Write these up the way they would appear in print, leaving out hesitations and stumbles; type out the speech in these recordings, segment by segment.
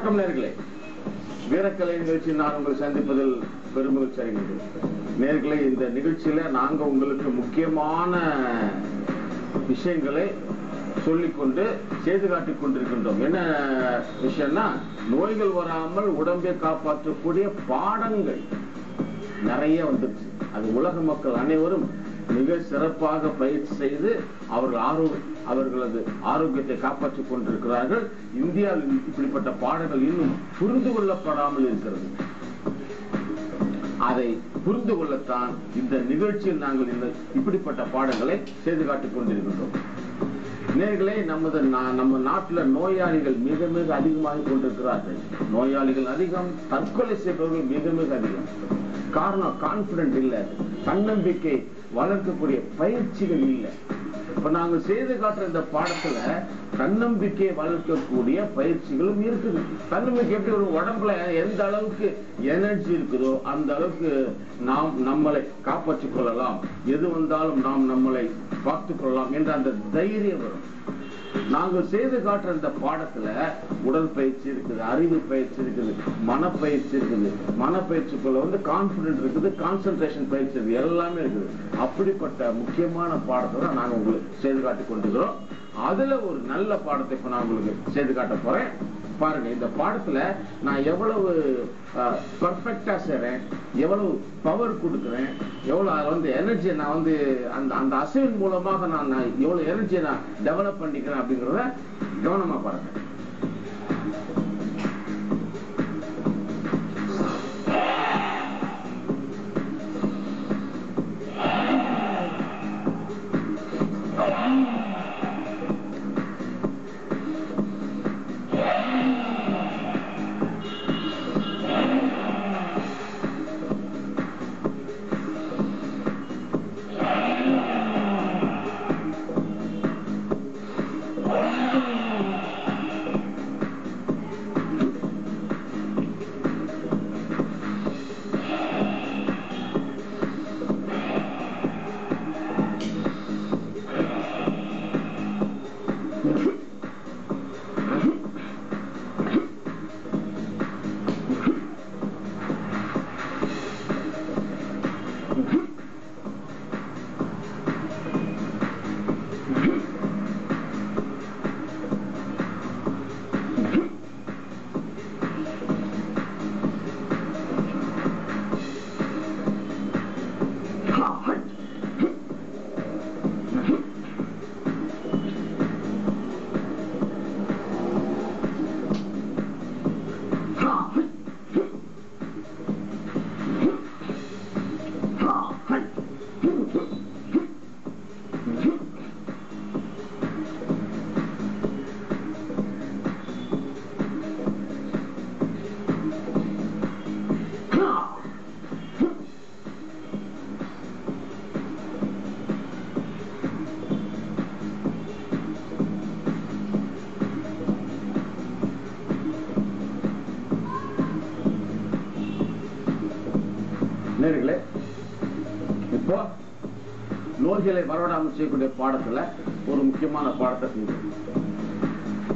வணக்கம் நேயர்களே. வீரக்கலை நிகழ்ச்சி நான் உங்களை சந்திப்பதில் பெருமகிழ்ச்சி அடைகின்றேன். நேயர்களே, இந்த நிகழ்ச்சியில நாங்க உங்களுக்கு முக்கியமான விஷயங்களை சொல்லிக்கொண்டு செய்து காட்டிக் கொண்டிருக்கின்றோம். என்ன விஷயம்னா, நோய்கள் வராமல் உடம்பை காப்பாற்றக்கூடிய பாடங்கள் நிறைய வந்துருச்சு. அது உலக மக்கள் அனைவரும் மிக சிறப்பாக பயிற்சி செய்து அவர்களது ஆரோக்கியத்தை காப்பாற்றிக் கொண்டிருக்கிறார்கள். இந்தியாவில் இப்படிப்பட்ட பாடங்கள் இன்னும் புரிந்து கொள்ளப்படாமல் இருக்கிறது. அதை புரிந்து கொள்ளத்தான் இந்த நிகழ்ச்சியில் நாங்கள் இப்படிப்பட்ட பாடங்களை செய்து காட்டிக் கொண்டிருக்கின்றோம். நேர்களே, நம்ம நாட்டுல நோயாளிகள் மிக மிக அதிகமாக கொண்டிருக்கிறார்கள். நோயாளிகள் அதிகம், தற்கொலை செய்பவர்கள் மிக மிக அதிகம். காரணம், கான்பிடன்ட் இல்ல, தன்னம்பிக்கை வளர்க்கக்கூடிய பயிற்சிகள் இல்லை. இப்ப நாங்கள் செய்து காட்டுற இந்த பாடத்துல தன்னம்பிக்கையை வளர்க்கக்கூடிய பயிற்சிகளும் இருக்குது. தன்னம்பிக்கை எப்படி ஒரு உடம்புல எந்த அளவுக்கு எனர்ஜி இருக்குதோ அந்த அளவுக்கு நாம் நம்மளை காப்பாற்றிக் கொள்ளலாம், எது வந்தாலும் நாம் நம்மளை பார்த்துக் கொள்ளலாம் என்ற அந்த தைரியம் வரும். நாங்கள் செய்து காட்டுற இந்த பாடத்துல உடற்பயிற்சி இருக்குது, அறிவு பயிற்சி இருக்குது, மனப்பயிற்சி இருக்குது. மனப்பயிற்சிக்குள்ள கான்பிடன்ட் இருக்குது, கான்சென்ட்ரேஷன் பயிற்சி இருக்குது, எல்லாமே இருக்குது. அப்படிப்பட்ட முக்கியமான பாடத்தை தான் நாங்க உங்களுக்கு செய்து காட்டிக் கொண்டிருக்கிறோம். அதுல ஒரு நல்ல பாடத்தை இப்ப நான் உங்களுக்கு செய்து காட்ட போறேன். பாருங்க, இந்த பாடத்துல நான் எவ்வளவு பர்ஃபெக்டா செய்றேன், எவ்வளவு பவர் கொடுக்கிறேன், எவ்வளவு எனர்ஜியை நான் அந்த அசைவின் மூலமாக நான் எவ்வளவு எனர்ஜியை நான் டெவலப் பண்ணிக்கிறேன் அப்படிங்கறத கவனமா பாருங்க. நேயர்களே, இப்போ நோய்களை வரவிடாமல் செய்யக்கூடிய பாடத்துல ஒரு முக்கியமான பாடத்தை செஞ்சோம்.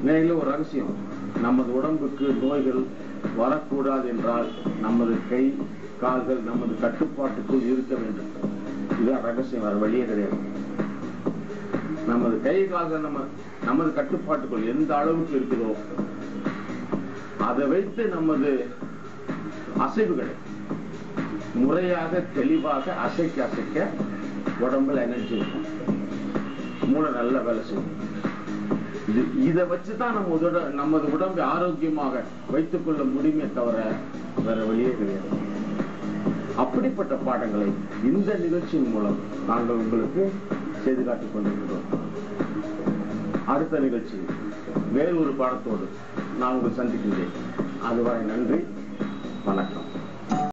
நேயர்களே, ஒரு ரகசியம், நமது உடம்புக்கு நோய்கள் வரக்கூடாது என்றால் நமது கை கால்கள் நமது கட்டுப்பாட்டுக்குள் இருக்க வேண்டும். இதுதான் ரகசியம், வேற வழியே கிடையாது. நமது கை கால்கள் நமது கட்டுப்பாட்டுக்குள் எந்த அளவுக்கு இருக்குதோ அதை வைத்து நமது அசைவுகளை முறையாக தெளிவாக அசைக்க அசைக்க உடம்புல எனர்ஜி இருக்கும், மூளை நல்ல வேலை செய்யும். இதை வச்சுதான் நமது உடம்பை ஆரோக்கியமாக வைத்துக் கொள்ள முடியுமே தவிர வேற வழியே கிடையாது. அப்படிப்பட்ட பாடங்களை இந்த நிகழ்ச்சியின் மூலம் நாங்கள் உங்களுக்கு செய்து காட்டிக் கொண்டிருக்கிறோம். அடுத்த நிகழ்ச்சி வேறு ஒரு பாடத்தோடு நான் உங்களை சந்திக்கின்றேன். அதுவரை நன்றி, வணக்கம்.